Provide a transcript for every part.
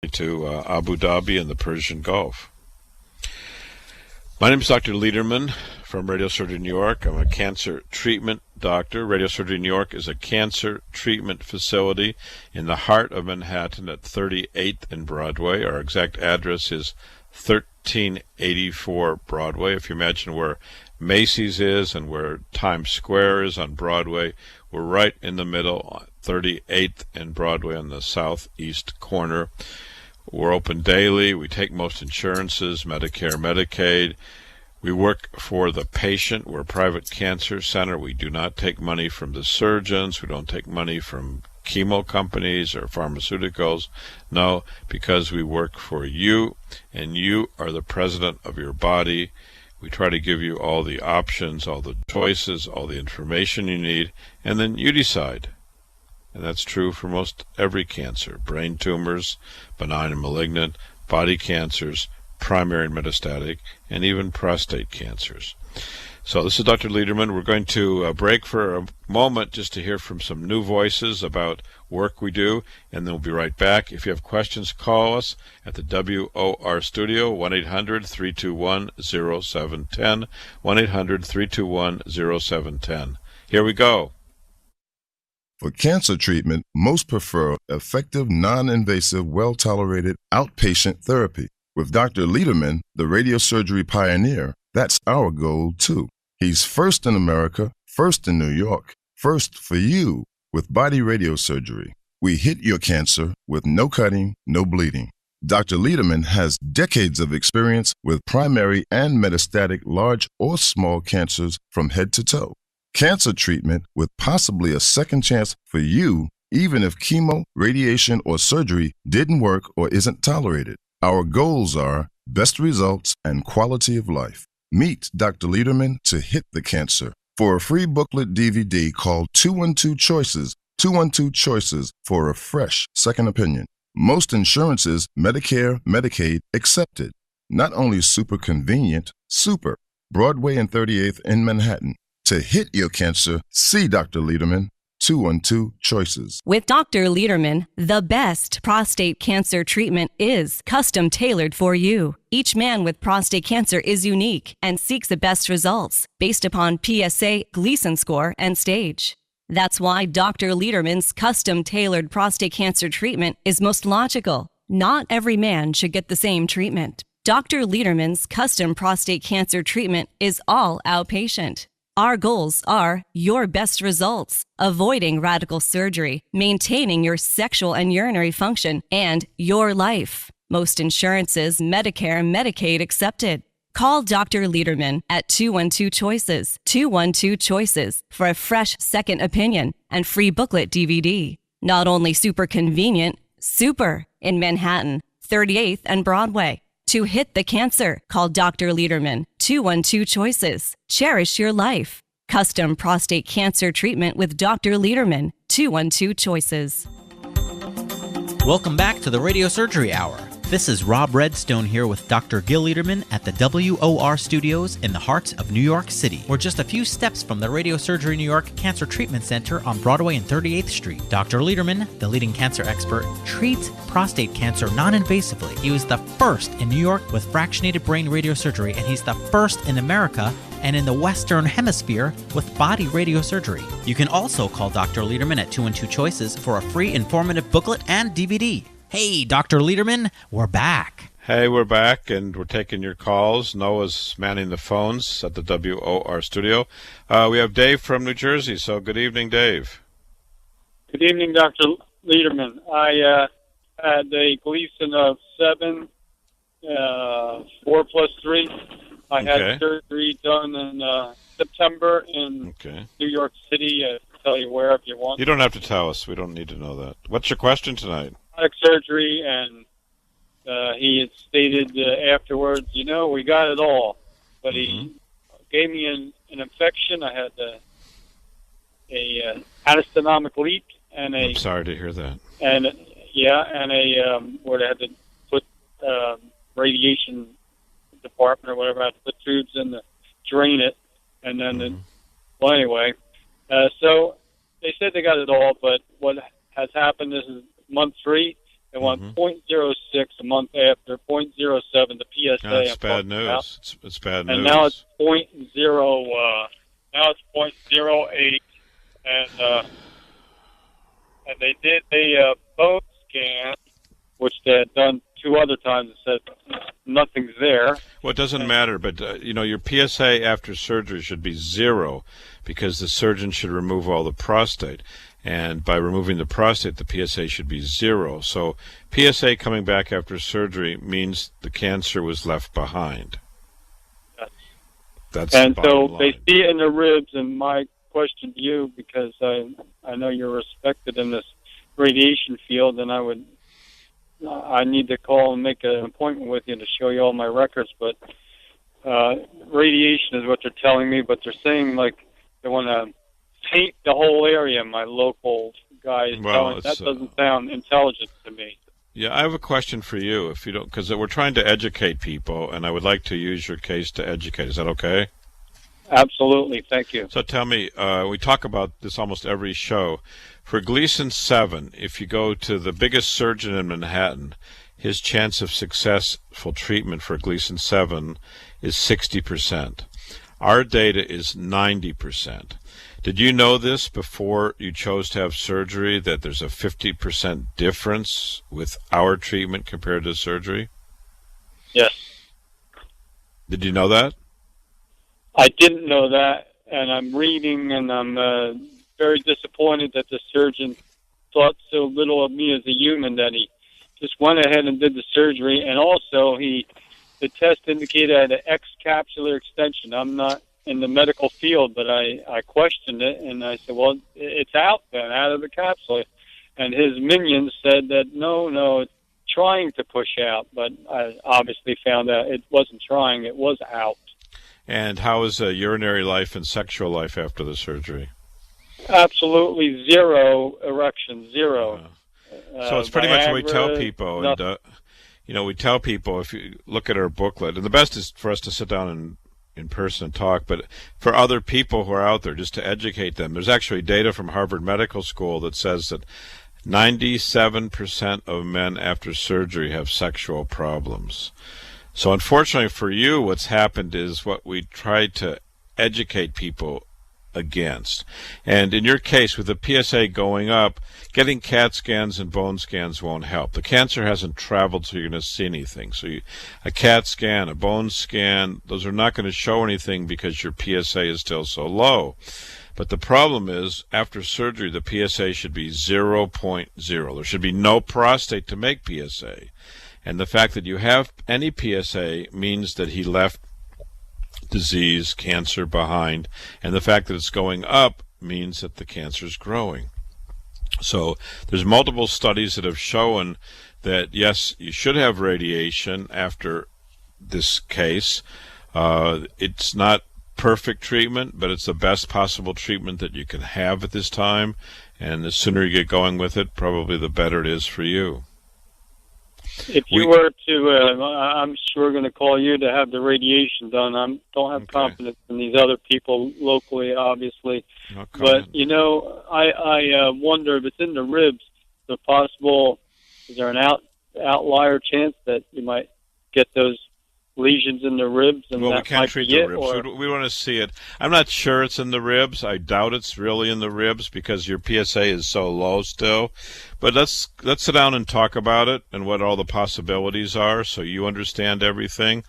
to Abu Dhabi and the Persian Gulf. My name is Dr. Lederman from Radiosurgery New York. I'm a cancer treatment doctor. Radiosurgery New York is a cancer treatment facility in the heart of Manhattan at 38th and Broadway. Our exact address is 1384 Broadway. If you imagine where Macy's is and where Times Square is on Broadway, we're right in the middle, 38th and Broadway on the southeast corner. We're open daily. We take most insurances, Medicare, Medicaid. We work for the patient. We're a private cancer center. We do not take money from the surgeons. We don't take money from chemo companies or pharmaceuticals. No, because we work for you, and you are the president of your body. We try to give you all the options, all the choices, all the information you need, and then you decide. And that's true for most every cancer: brain tumors, benign and malignant, body cancers, primary and metastatic, and even prostate cancers. So this is Dr. Lederman. We're going to break for a moment just to hear from some new voices about work we do, and then we'll be right back. If you have questions, call us at the WOR studio, 1-800-321-0710, 1-800-321-0710. Here we go. For cancer treatment, most prefer effective, non-invasive, well-tolerated outpatient therapy. With Dr. Lederman, the radiosurgery pioneer, that's our goal too. He's first in America, first in New York, first for you with body radiosurgery. We hit your cancer with no cutting, no bleeding. Dr. Lederman has decades of experience with primary and metastatic large or small cancers from head to toe. Cancer treatment with possibly a second chance for you, even if chemo, radiation, or surgery didn't work or isn't tolerated. Our goals are best results and quality of life. Meet Dr. Lederman to hit the cancer. For a free booklet DVD, call 212 Choices, 212 Choices for a fresh second opinion. Most insurances, Medicare, Medicaid, accepted. Not only super convenient, super. Broadway and 38th in Manhattan. To hit your cancer, see Dr. Lederman, 212 Choices. With Dr. Lederman, the best prostate cancer treatment is custom tailored for you. Each man with prostate cancer is unique and seeks the best results based upon PSA, Gleason score, and stage. That's why Dr. Lederman's custom tailored prostate cancer treatment is most logical. Not every man should get the same treatment. Dr. Lederman's custom prostate cancer treatment is all outpatient. Our goals are your best results, avoiding radical surgery, maintaining your sexual and urinary function, and your life. Most insurances, Medicare, Medicaid accepted. Call Dr. Lederman at 212 Choices, 212 Choices for a fresh second opinion and free booklet DVD. Not only super convenient, super in Manhattan, 38th and Broadway. To hit the cancer, call Dr. Lederman, 212 Choices. Cherish your life. Custom prostate cancer treatment with Dr. Lederman, 212 Choices. Welcome back to the Radiosurgery Hour. This is Rob Redstone here with Dr. Gil Lederman at the WOR Studios in the heart of New York City. We're just a few steps from the Radiosurgery New York Cancer Treatment Center on Broadway and 38th Street. Dr. Lederman, the leading cancer expert, treats prostate cancer non-invasively. He was the first in New York with fractionated brain radiosurgery, and he's the first in America and in the Western Hemisphere with body radiosurgery. You can also call Dr. Lederman at 212 Choices for a free informative booklet and DVD. Hey, Dr. Lederman, we're back. Hey, we're back, and we're taking your calls. Noah's manning the phones at the WOR studio. We have Dave from New Jersey, so good evening, Dave. Good evening, Dr. Lederman. I had a Gleason of 7, 4 plus 3. I had surgery done in September in New York City. I'll tell you where if you want. You don't have to tell us. We don't need to know that. What's your question tonight? Surgery, and he had stated afterwards, we got it all. But he gave me an infection. I had a anastomotic leak and a... I'm sorry to hear that. And where they had to put radiation department or whatever, I had to put tubes in to drain it. And then, so they said they got it all, but what has happened, this is month 3, They want .06 a month after, .07 the PSA. That's bad news. It's bad news. And now it's now it's .08, and they did a bone scan, which they had done 2 other times and said nothing's there. Well, it doesn't matter, but your PSA after surgery should be 0 because the surgeon should remove all the prostate. And by removing the prostate, the PSA should be 0. So PSA coming back after surgery means the cancer was left behind. That's and the so bottom they line. see it in the ribs, and my question to you, because I know you're respected in this radiation field, and I need to call and make an appointment with you to show you all my records, but radiation is what they're telling me, but they're saying like they want to paint the whole area. My local guy is telling that doesn't sound intelligent to me. Yeah, I have a question for you, if you don't, because we're trying to educate people, and I would like to use your case to educate. Is that okay? Absolutely, thank you. So tell me, we talk about this almost every show. For Gleason 7, if you go to the biggest surgeon in Manhattan, his chance of successful treatment for Gleason 7 is 60%. Our data is 90%. Did you know this before you chose to have surgery, that there's a 50% difference with our treatment compared to surgery? Yes. Did you know that? I didn't know that, and I'm reading, and I'm very disappointed that the surgeon thought so little of me as a human that he just went ahead and did the surgery, and also the test indicated I had an ex-capsular extension. I'm not in the medical field, but I questioned it, and I said, well, it's out then, out of the capsule. And his minions said that, no, it's trying to push out, but I obviously found out it wasn't trying, it was out. And how is urinary life and sexual life after the surgery? Absolutely 0 erection, 0. So it's pretty much what we tell Viagra, people. nothing. And, we tell people, if you look at our booklet, and the best is for us to sit down and in person and talk, but for other people who are out there, just to educate them. There's actually data from Harvard Medical School that says that 97% of men after surgery have sexual problems. So unfortunately for you, what's happened is what we tried to educate people against. And in your case, with the PSA going up, getting CAT scans and bone scans won't help. The cancer hasn't traveled, so you're going to see anything. So a CAT scan, a bone scan, those are not going to show anything because your PSA is still so low. But the problem is, after surgery, the PSA should be 0.0. There should be no prostate to make PSA. And the fact that you have any PSA means that he left disease, cancer behind, and the fact that it's going up means that the cancer is growing. So there's multiple studies that have shown that yes, you should have radiation after this case. It's not perfect treatment, but it's the best possible treatment that you can have at this time, and the sooner you get going with it, probably the better it is for you. If you were to, I'm sure going to call you to have the radiation done. I don't have confidence in these other people locally, obviously. But, I wonder if it's in the ribs, is there an outlier chance that you might get those lesions in the ribs? And well, that we can't might treat be the ribs. We want to see it. I'm not sure it's in the ribs. I doubt it's really in the ribs because your PSA is so low still. But let's sit down and talk about it and what all the possibilities are so you understand everything.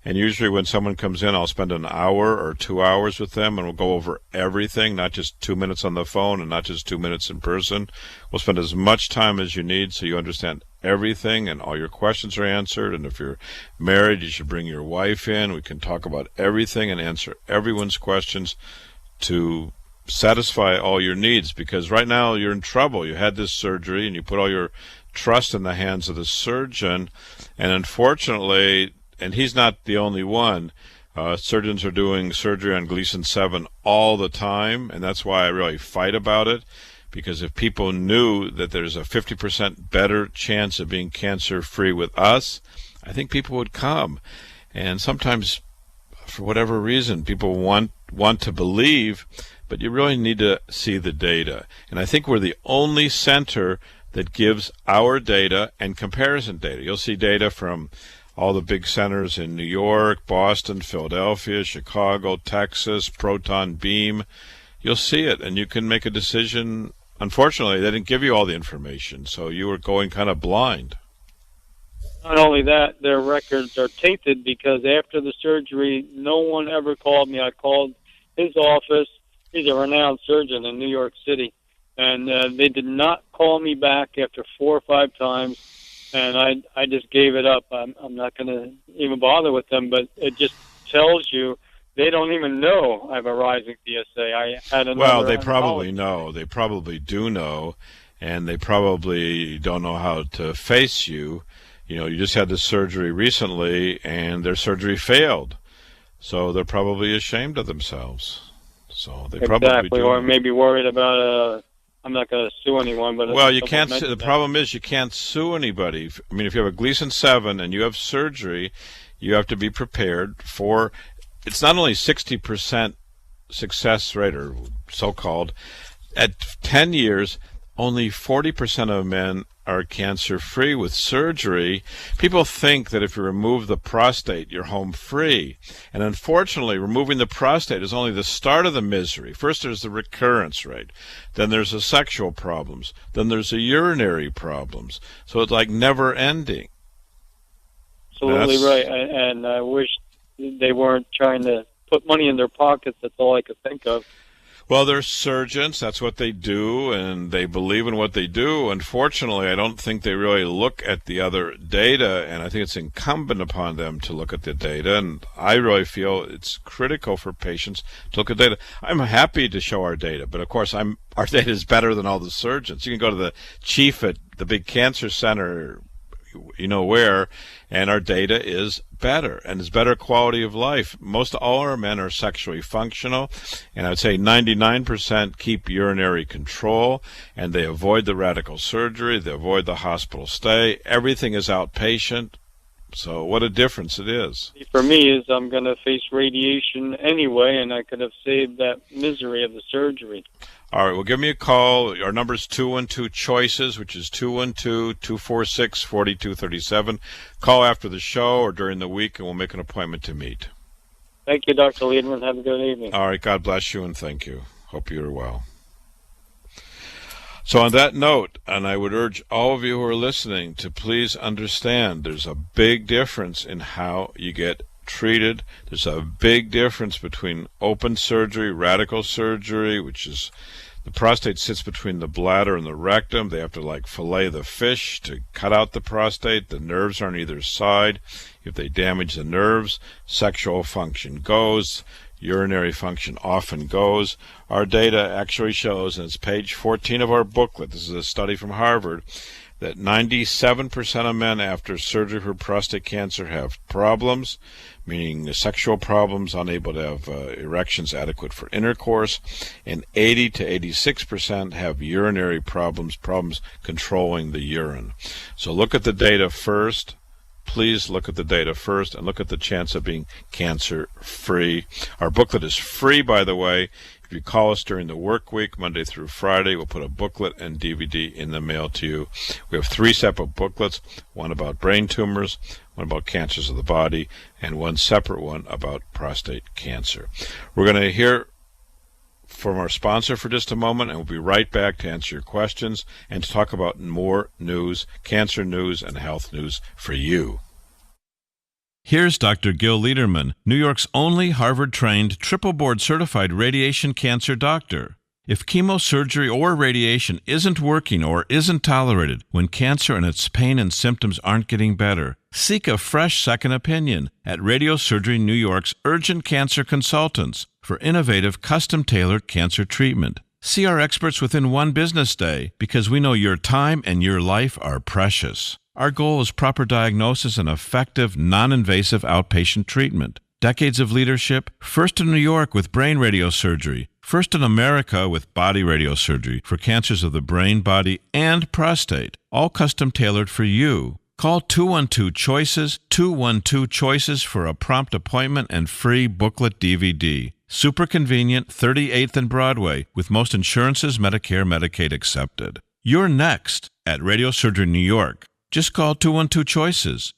And usually when someone comes in, I'll spend an hour or 2 hours with them, and we'll go over everything, not just 2 minutes on the phone and not just 2 minutes in person. We'll spend as much time as you need so you understand everything and all your questions are answered. And if you're married, you should bring your wife in. We can talk about everything and answer everyone's questions to satisfy all your needs, because right now you're in trouble. You had this surgery and you put all your trust in the hands of the surgeon, and unfortunately, and he's not the only one, surgeons are doing surgery on Gleason 7 all the time, and that's why I really fight about it, because if people knew that there's a 50% better chance of being cancer-free with us, I think people would come. And sometimes, for whatever reason, people want to believe, but you really need to see the data. And I think we're the only center that gives our data and comparison data. You'll see data from all the big centers in New York, Boston, Philadelphia, Chicago, Texas, Proton Beam. You'll see it, and you can make a decision. Unfortunately, they didn't give you all the information, so you were going kind of blind. Not only that, their records are tainted because after the surgery, no one ever called me. I called his office. He's a renowned surgeon in New York City, and they did not call me back after 4 or 5 times, and I just gave it up. I'm not going to even bother with them, but it just tells you they don't even know I have a rising PSA. I had another. Well, they probably know. They probably do know, and they probably don't know how to face you. You know, you just had the surgery recently, and their surgery failed, so they're probably ashamed of themselves. So they probably do. Or maybe worried about. I'm not going to sue anyone, but well, you can't. The problem is you can't sue anybody. I mean, if you have a Gleason 7 and you have surgery, you have to be prepared for. It's not only 60% success rate, or so-called. At 10 years, only 40% of men are cancer-free with surgery. People think that if you remove the prostate, you're home free. And unfortunately, removing the prostate is only the start of the misery. First, there's the recurrence rate. Then there's the sexual problems. Then there's the urinary problems. So it's like never-ending. Absolutely right. And I wish they weren't trying to put money in their pockets. That's all I could think of. Well, they're surgeons. That's what they do, and they believe in what they do. Unfortunately, I don't think they really look at the other data, and I think it's incumbent upon them to look at the data, and I really feel it's critical for patients to look at data. I'm happy to show our data, but of course our data is better than all the surgeons. You can go to the chief at the big cancer center, you know where, and our data is better, and it's better quality of life. Most all our men are sexually functional, and I would say 99% keep urinary control, and they avoid the radical surgery, they avoid the hospital stay. Everything is outpatient. So what a difference it is. For me, is I'm going to face radiation anyway, and I could have saved that misery of the surgery. All right, well, give me a call. Our number is 212-CHOICES, which is 212-246-4237. Call after the show or during the week, and we'll make an appointment to meet. Thank you, Dr. Lederman. Have a good evening. All right, God bless you, and thank you. Hope you're well. So on that note, and I would urge all of you who are listening to please understand there's a big difference in how you get treated. There's a big difference between open surgery, radical surgery, which is the prostate sits between the bladder and the rectum. They have to like fillet the fish to cut out the prostate. The nerves are on either side. If they damage the nerves, sexual function goes. Urinary function often goes. Our data actually shows, and it's page 14 of our booklet, this is a study from Harvard, that 97% of men after surgery for prostate cancer have problems, meaning sexual problems, unable to have erections adequate for intercourse, and 80 to 86% have urinary problems controlling the urine. So look at the data first. Please look at the data first and look at the chance of being cancer-free. Our booklet is free, by the way. If you call us during the work week, Monday through Friday, we'll put a booklet and DVD in the mail to you. We have 3 separate booklets, one about brain tumors, one about cancers of the body, and one separate one about prostate cancer. We're going to hear from our sponsor for just a moment, and we'll be right back to answer your questions and to talk about more news, cancer news, and health news for you. Here's Dr. Gil Lederman, New York's only Harvard-trained, triple-board certified radiation cancer doctor. If chemosurgery or radiation isn't working or isn't tolerated, when cancer and its pain and symptoms aren't getting better, seek a fresh second opinion at Radiosurgery New York's Urgent Cancer Consultants for innovative, custom-tailored cancer treatment. See our experts within one business day because we know your time and your life are precious. Our goal is proper diagnosis and effective, non-invasive outpatient treatment. Decades of leadership, first in New York with brain radiosurgery, first in America with body radiosurgery for cancers of the brain, body, and prostate, all custom-tailored for you. Call 212-CHOICES, 212-CHOICES for a prompt appointment and free booklet DVD. Super convenient, 38th and Broadway, with most insurances, Medicare, Medicaid accepted. You're next at Radiosurgery New York. Just call 212 Choices.